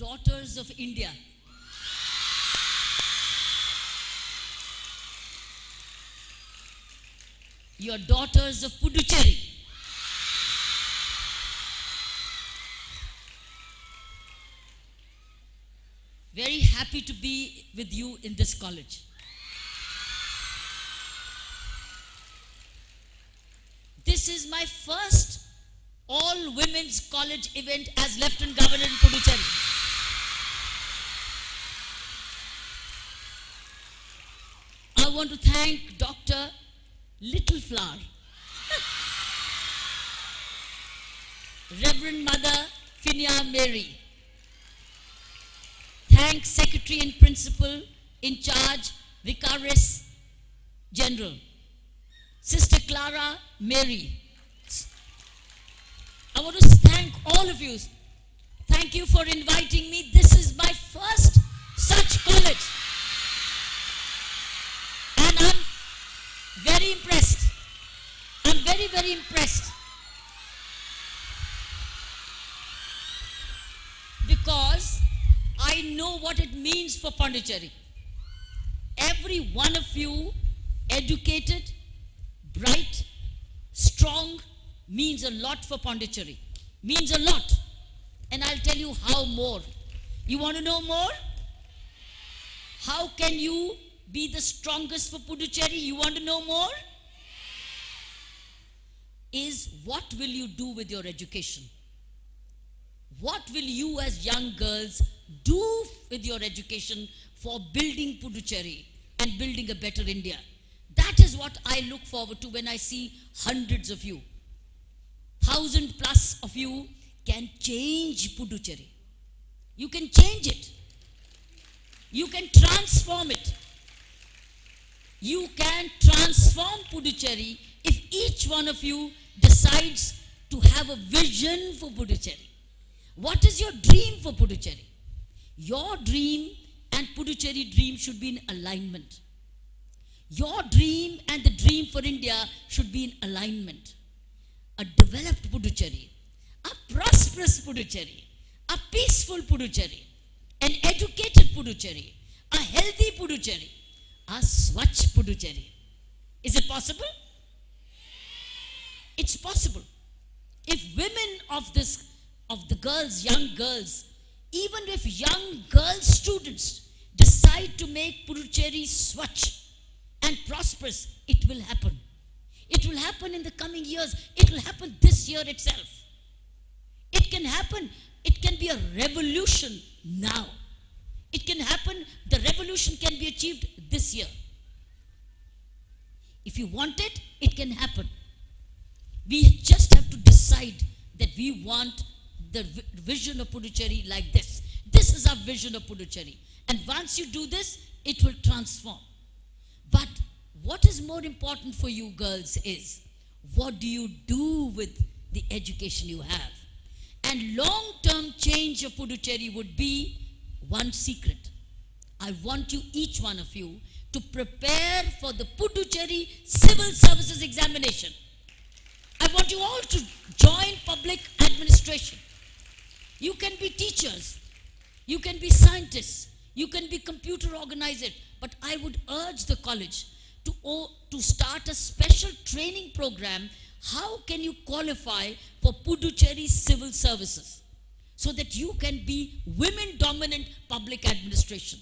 daughters of India. You are daughters of Puducherry. Very happy to be with you in this college. This is my first all-women's college event as Lieutenant Governor in Puducherry. I want to thank Dr. Little Flower, Reverend Mother Finia Mary. Thank Secretary and Principal in charge, Vicaris General, Sister Clara Mary. I want to thank all of you. Thank you for inviting me. This is my first such college. And I'm very impressed. I'm very, very impressed. Because I know what it means for Pondicherry. Every one of you, educated, bright, strong, means a lot for Pondicherry. Means a lot. And I'll tell you how more. You want to know more? How can you be the strongest for Puducherry? You want to know more? Is what will you do with your education? What will you as young girls do with your education for building Puducherry and building a better India? That is what I look forward to when I see hundreds of you. 1,000+ of you can change Puducherry. You can change it. You can transform it. You can transform Puducherry if each one of you decides to have a vision for Puducherry. What is your dream for Puducherry? Your dream and Puducherry dream should be in alignment. Your dream and the dream for India should be in alignment. A developed Puducherry, a prosperous Puducherry, a peaceful Puducherry, an educated Puducherry, a healthy Puducherry, a Swachh Puducherry. Is it possible? It's possible. If women of the girls, young girls, even if young girl students decide to make Puducherry Swachh and prosperous, it will happen. It will happen in the coming years. It will happen this year itself. It can happen. It can be a revolution now. It can happen. The revolution can be achieved this year. If you want it, it can happen. We just have to decide that we want the vision of Puducherry like this. This is our vision of Puducherry. And once you do this, it will transform. But what is more important for you girls is, what do you do with the education you have? And long-term change of Puducherry would be one secret. I want you, each one of you, to prepare for the Puducherry Civil Services Examination. I want you all to join public administration. You can be teachers. You can be scientists. You can be computer organizers. But I would urge the college to start a special training program. How can you qualify for Puducherry Civil Services? So that you can be women-dominant public administration.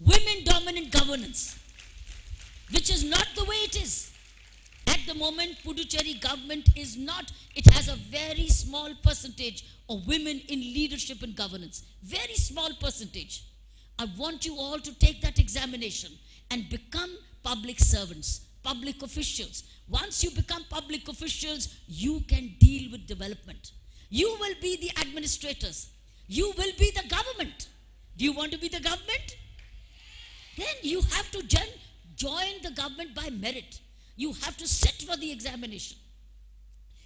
Women-dominant governance. Which is not the way it is. At the moment, Puducherry government is not, it has a very small percentage of women in leadership and governance. Very small percentage. I want you all to take that examination and become public servants, public officials. Once you become public officials, you can deal with development. You will be the administrators. You will be the government. Do you want to be the government? Then you have to join the government by merit. You have to sit for the examination.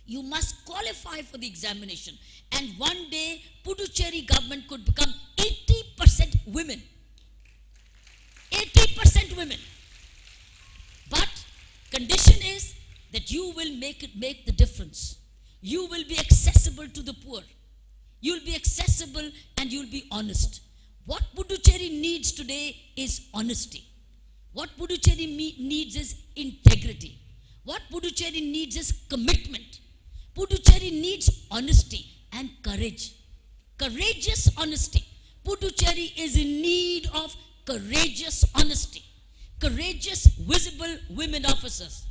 You must qualify for the examination. And one day, Puducherry government could become 80% women. 80% women. But condition is that you will make the difference. You will be accessible to the poor. You'll be accessible and you'll be honest. What Puducherry needs today is honesty. What Puducherry needs is integrity. What Puducherry needs is commitment. Puducherry needs honesty and courage. Courageous honesty. Puducherry is in need of courageous honesty. Courageous, visible women officers.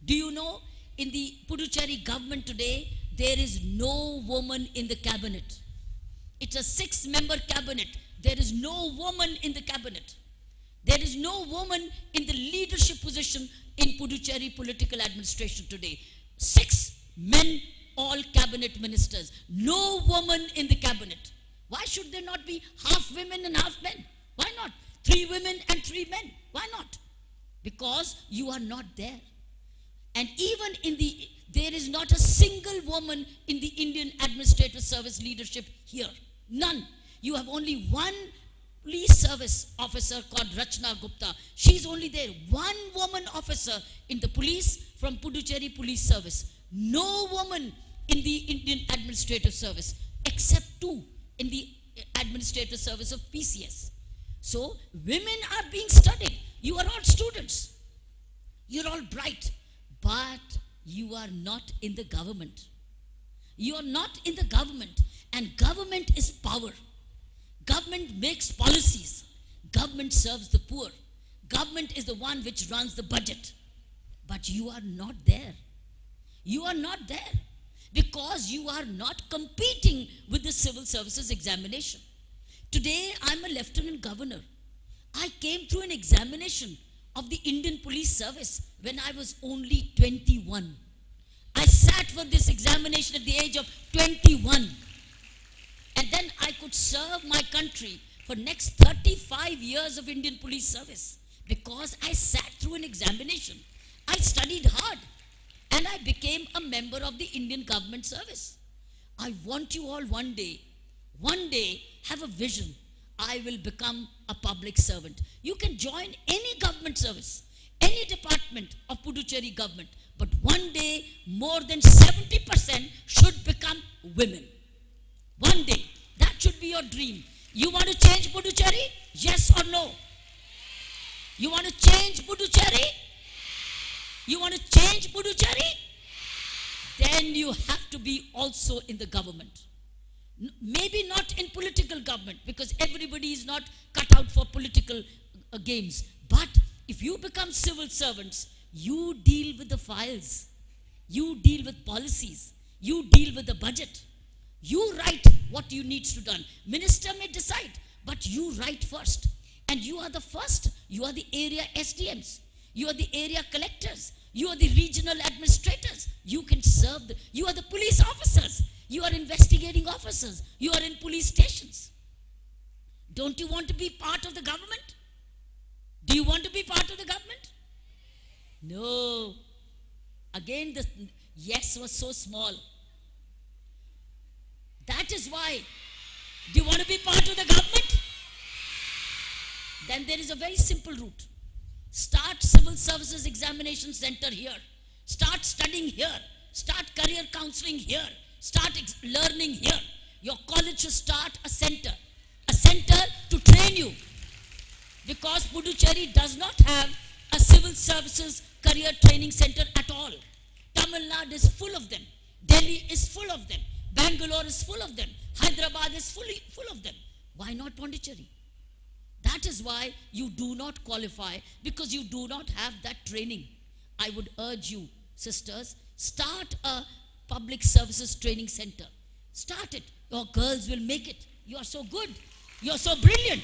Do you know, in the Puducherry government today, there is no woman in the cabinet. It's a 6-member cabinet. There is no woman in the cabinet. There is no woman in the leadership position in Puducherry political administration today. 6 men, all cabinet ministers. No woman in the cabinet. Why should there not be half women and half men? Why not? 3 women and 3 men. Why not? Because you are not there. And even there is not a single woman in the Indian Administrative Service leadership here. None. You have only one police service officer called Rachna Gupta. She's only there. One woman officer in the police from Puducherry Police Service. No woman in the Indian Administrative Service except 2 in the Administrative Service of PCS. So women are being studied. You are all students. You're all bright. But you are not in the government. You are not in the government. And government is power. Government makes policies. Government serves the poor. Government is the one which runs the budget. But you are not there. You are not there because you are not competing with the civil services examination. Today, I'm a lieutenant governor. I came through an examination of the Indian Police Service when I was only 21. I sat for this examination at the age of 21. And then I could serve my country for next 35 years of Indian Police Service because I sat through an examination. I studied hard and I became a member of the Indian government service. I want you all one day have a vision. I will become a public servant. You can join any government service, any department of Puducherry government, but one day more than 70% should become women. One day. That should be your dream. You want to change Puducherry? Yes or no? You want to change Puducherry? You want to change Puducherry? Then you have to be also in the government. Maybe not in political government because everybody is not cut out for political games. But if you become civil servants, you deal with the files. You deal with policies. You deal with the budget. You write what you need to be done. Minister may decide, but you write first. And you are the first. You are the area SDMs. You are the area collectors. You are the regional administrators. You can serve. You are the police officers. You are investigating officers. You are in police stations. Don't you want to be part of the government? Do you want to be part of the government? No. Again, the yes was so small. That is why. Do you want to be part of the government? Then there is a very simple route. Start civil services examination center here. Start studying here. Start career counseling here. Start learning here. Your college should start a center to train you. Because Puducherry does not have a civil services career training center at all. Tamil Nadu is full of them. Delhi is full of them. Bangalore is full of them. Hyderabad is full of them. Why not Pondicherry? That is why you do not qualify, because you do not have that training. I would urge you, sisters, start a public services training center. Start it. Your girls will make it. You are so good. You are so brilliant.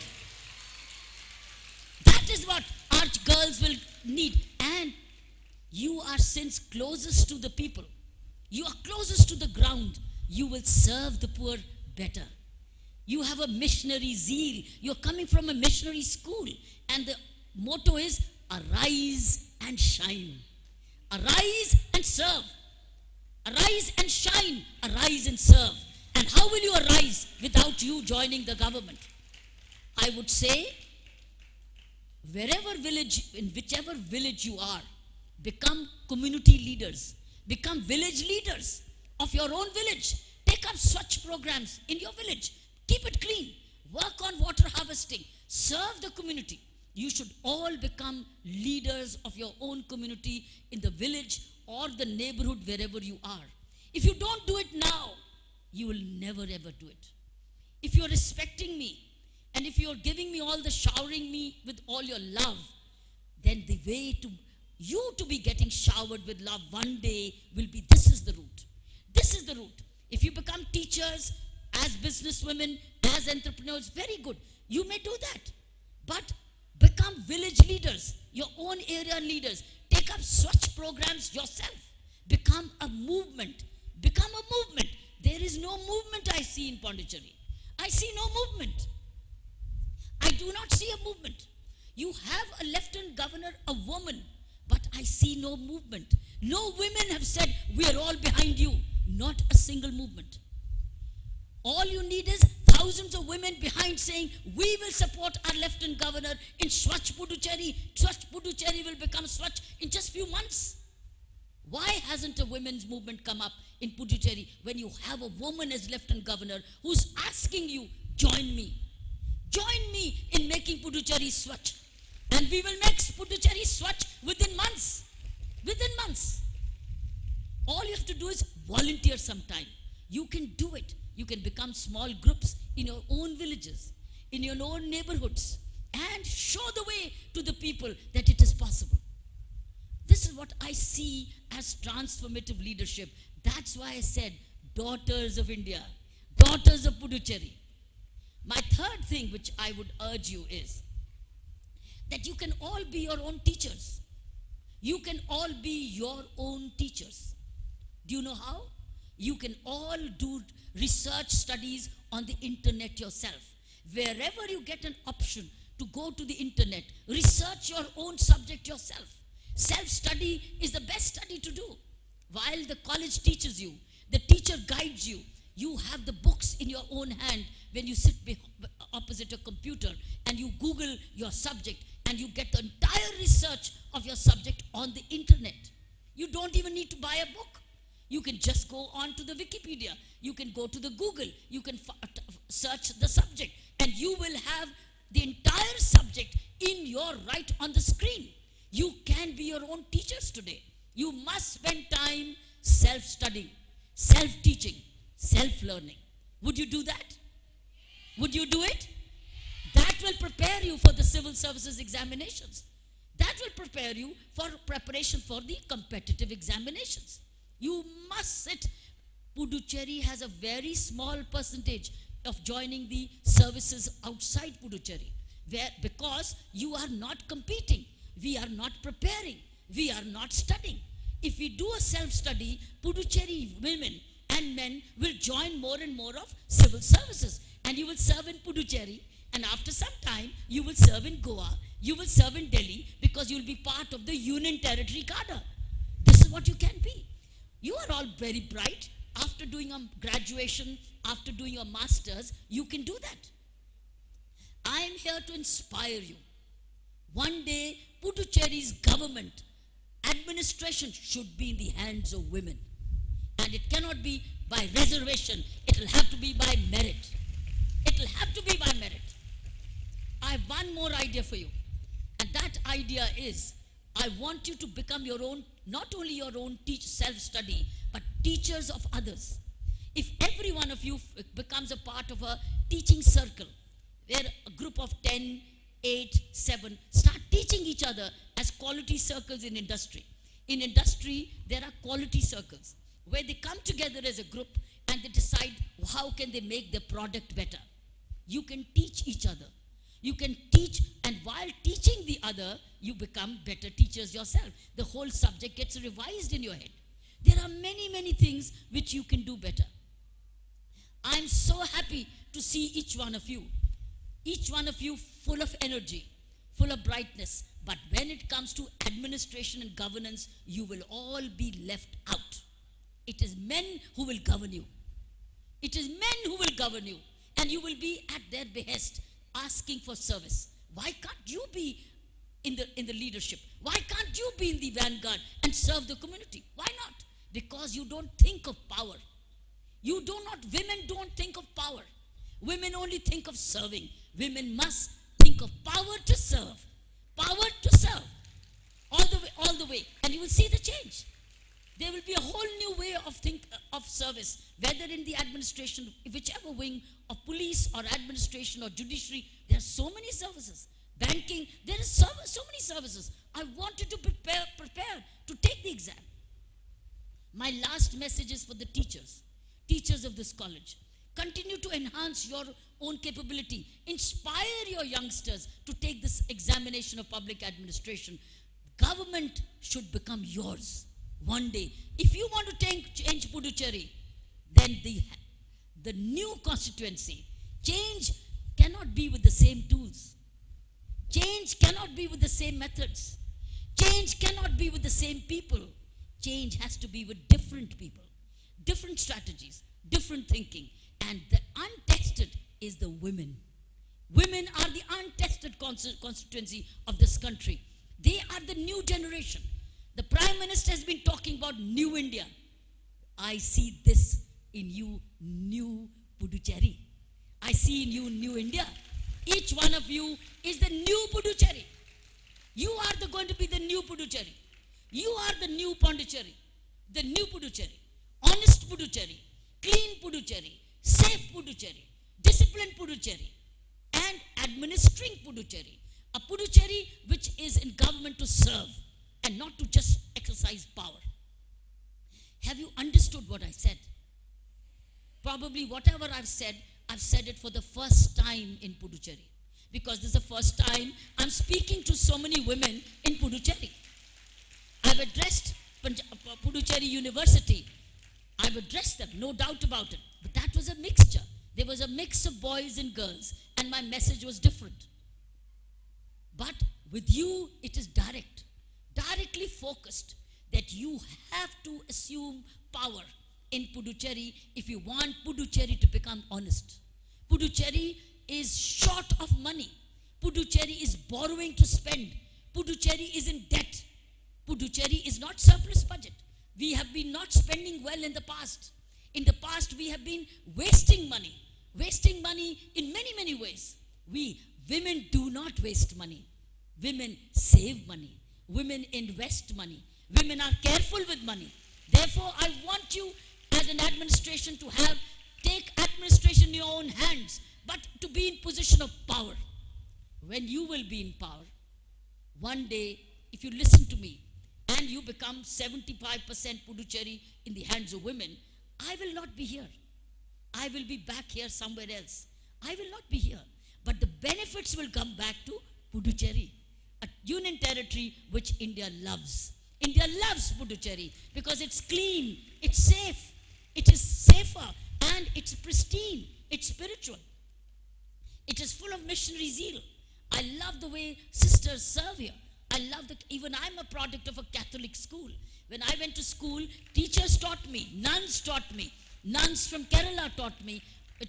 That is what our girls will need. And you are since closest to the people. You are closest to the ground. You will serve the poor better. You have a missionary zeal. You're coming from a missionary school. And the motto is, arise and shine. Arise and serve. Arise and shine. Arise and serve. And how will you arise without you joining the government? I would say, in whichever village you are, become community leaders. Become village leaders of your own village. Take Take up such programs in your village. Keep it clean. Work on water harvesting. Serve the community. You should all become leaders of your own community in the village or the neighborhood wherever you are. If you don't do it now, you will never ever do it. If you're respecting me, and if you're giving me all the showering me with all your love, then the way to you to be getting showered with love one day will be, this is the route. This is the route. If you become teachers, as businesswomen, as entrepreneurs, very good. You may do that. But become village leaders, your own area leaders. Take up such programs yourself. Become a movement. Become a movement. There is no movement I see in Pondicherry. I see no movement. I do not see a movement. You have a lieutenant governor, a woman, but I see no movement. No women have said, we are all behind you. Not a single movement. All you need is thousands of women behind saying, we will support our lieutenant governor in Swachh Puducherry. Swachh Puducherry will become Swachh in just few months. Why hasn't a women's movement come up in Puducherry when you have a woman as lieutenant governor who's asking you, join me. Join me in making Puducherry Swachh. And we will make Puducherry Swachh within months. Within months. All you have to do is volunteer sometime. You can do it. You can become small groups in your own villages, in your own neighborhoods, and show the way to the people that it is possible. This is what I see as transformative leadership. That's why I said, daughters of India, daughters of Puducherry. My third thing which I would urge you is that you can all be your own teachers. You can all be your own teachers. Do you know how? You can all do research studies on the internet yourself. Wherever you get an option to go to the internet, research your own subject yourself. Self-study is the best study to do. While the college teaches you, the teacher guides you, you have the books in your own hand when you sit opposite a computer and you Google your subject and you get the entire research of your subject on the internet. You don't even need to buy a book. You can just go on to the Wikipedia. You can go to the Google. You can search the subject. And you will have the entire subject in your right on the screen. You can be your own teachers today. You must spend time self-studying, self-teaching, self-learning. Would you do that? Would you do it? That will prepare you for the civil services examinations. That will prepare you for preparation for the competitive examinations. You must sit. Puducherry has a very small percentage of joining the services outside Puducherry, because you are not competing, we are not preparing, we are not studying. If we do a self-study, Puducherry women and men will join more and more of civil services, and you will serve in Puducherry, and after some time you will serve in Goa, you will serve in Delhi, because you will be part of the Union Territory cadre. This is what you can be. You are all very bright. After doing a graduation, after doing a master's, you can do that. I am here to inspire you. One day, Puducherry's government, administration should be in the hands of women. And it cannot be by reservation. It will have to be by merit. It will have to be by merit. I have one more idea for you. And that idea is, I want you to become your own, not only your own self-study, but teachers of others. If every one of you becomes a part of a teaching circle, where a group of 10, 8, 7 start teaching each other as quality circles in industry. In industry, there are quality circles where they come together as a group and they decide how can they make their product better. You can teach each other. You can teach, and while teaching the other, you become better teachers yourself. The whole subject gets revised in your head. There are many, many things which you can do better. I'm so happy to see each one of you full of energy, full of brightness. But when it comes to administration and governance, you will all be left out. It is men who will govern you. It is men who will govern you. And you will be at their behest, asking for service. Why can't you be in the leadership? Why can't you be in the vanguard and serve the community? Why not? Because you don't think of power. Women don't think of power. Women only think of serving. Women must think of power to serve. Power to serve. All the way. And you will see the change. There will be a whole new way of service, whether in the administration, whichever wing of police or administration or judiciary. There are so many services. Banking, there is so many services. I want you to prepare to take the exam. My last message is for the teachers of this college. Continue to enhance your own capability. Inspire your youngsters to take this examination of public administration. Government should become yours one day. If you want to change Puducherry, then the new constituency, change cannot be with the same tools. Change cannot be with the same methods. Change cannot be with the same people. Change has to be with different people, different strategies, different thinking. And the untested is the women. Women are the untested constituency of this country. They are the new generation. The Prime Minister has been talking about New India. I see this in you, New Puducherry. I see in you, New India. Each one of you is the new Puducherry. You are going to be the new Puducherry. You are the new Pondicherry. The new Puducherry. Honest Puducherry. Clean Puducherry. Safe Puducherry. Disciplined Puducherry. And administering Puducherry. A Puducherry which is in government to serve and not to just exercise power. Have you understood what I said? Probably whatever I've said it for the first time in Puducherry. Because this is the first time I'm speaking to so many women in Puducherry. I've addressed Puducherry University. I've addressed them, no doubt about it. But that was a mixture. There was a mix of boys and girls, and my message was different. But with you, it is directly focused, that you have to assume power in Puducherry if you want Puducherry to become honest. Puducherry is short of money. Puducherry is borrowing to spend. Puducherry is in debt. Puducherry is not surplus budget. We have been not spending well in the past. In the past, we have been wasting money in many, many ways. Women do not waste money. Women save money. Women invest money. Women are careful with money. Therefore, I want you as an administration to take administration in your own hands, but to be in position of power. When you will be in power, one day, if you listen to me, and you become 75% Puducherry in the hands of women, I will not be here. I will be back here somewhere else. I will not be here. But the benefits will come back to Puducherry, a union territory which India loves. India loves Puducherry because it's clean, it's safe, it is safer, and it's pristine, it's spiritual. It is full of missionary zeal. I love the way sisters serve here. I love that even I'm a product of a Catholic school. When I went to school, teachers taught me, nuns taught me. Nuns from Kerala taught me.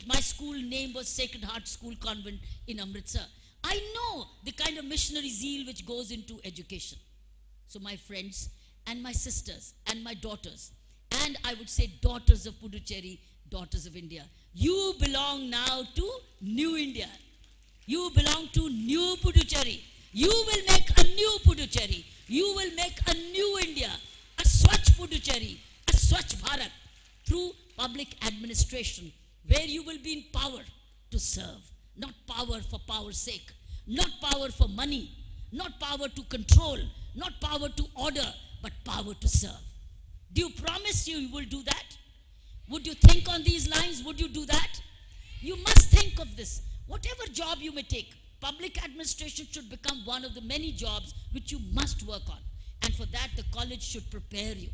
My school name was Sacred Heart School Convent in Amritsar. I know the kind of missionary zeal which goes into education. So my friends and my sisters and my daughters, and I would say daughters of Puducherry, daughters of India, you belong now to New India. You belong to New Puducherry. You will make a new Puducherry. You will make a new India, a Swachh Puducherry, a Swachh Bharat, through public administration, where you will be in power to serve, not power for power's sake, not power for money, not power to control, not power to order, but power to serve. Do you promise you will do that? Would you think on these lines? Would you do that? You must think of this. Whatever job you may take, public administration should become one of the many jobs which you must work on. And for that, the college should prepare you.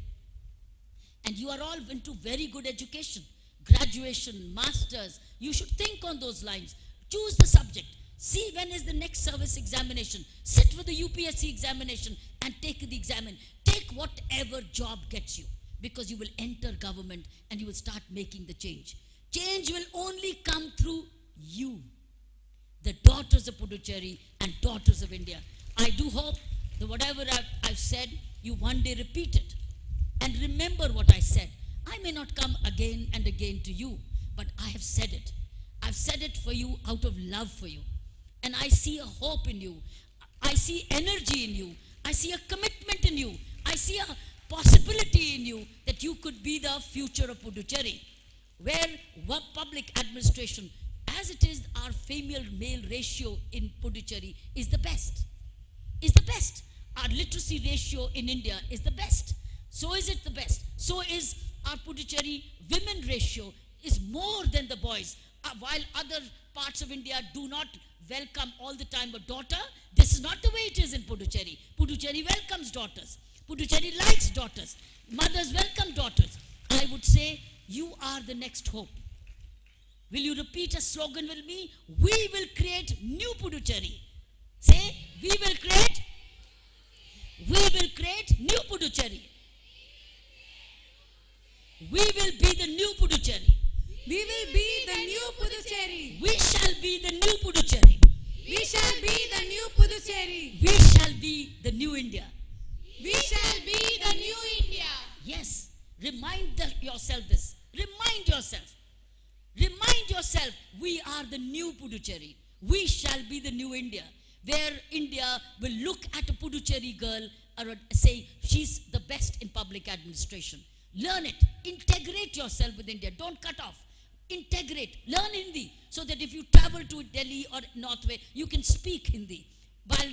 And you are all into very good education, graduation, masters. You should think on those lines. Choose the subject. See when is the next service examination. Sit for the UPSC examination and take the exam. Take whatever job gets you, because you will enter government and you will start making the change. Change will only come through you, the daughters of Puducherry and daughters of India. I do hope that whatever I've said, you one day repeat it. And remember what I said. I may not come again and again to you, but I have said it. I've said it for you out of love for you. And I see a hope in you. I see energy in you. I see a commitment in you. I see a possibility in you that you could be the future of Puducherry, where public administration, as it is, our female-male ratio in Puducherry is the best. Is the best. Our literacy ratio in India is the best. So is it the best. So is our Puducherry women ratio is more than the boys. While other parts of India do not welcome all the time a daughter, this is not the way it is in Puducherry. Puducherry welcomes daughters. Puducherry likes daughters. Mothers welcome daughters. I would say you are the next hope. Will you repeat a slogan with me? We will create new Puducherry. Say, we will create new Puducherry. We will be the new Puducherry. We will be the new Puducherry. We shall be the new Puducherry. We shall be the new Puducherry. We shall be the new India. We shall be the new India. Yes. Remind yourself this. Remind yourself. Remind yourself, we are the new Puducherry. We shall be the new India, where India will look at a Puducherry girl or say she's the best in public administration. Learn it. Integrate yourself with India. Don't cut off. Integrate. Learn Hindi so that if you travel to Delhi or Northway, you can speak Hindi. While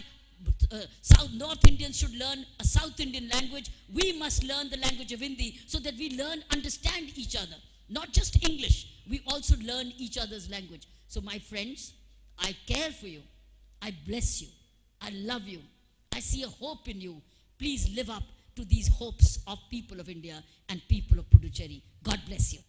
North Indians should learn a South Indian language, we must learn the language of Hindi so that we understand each other. Not just English. We also learn each other's language. So my friends, I care for you. I bless you. I love you. I see a hope in you. Please live up to these hopes of people of India and people of Puducherry. God bless you.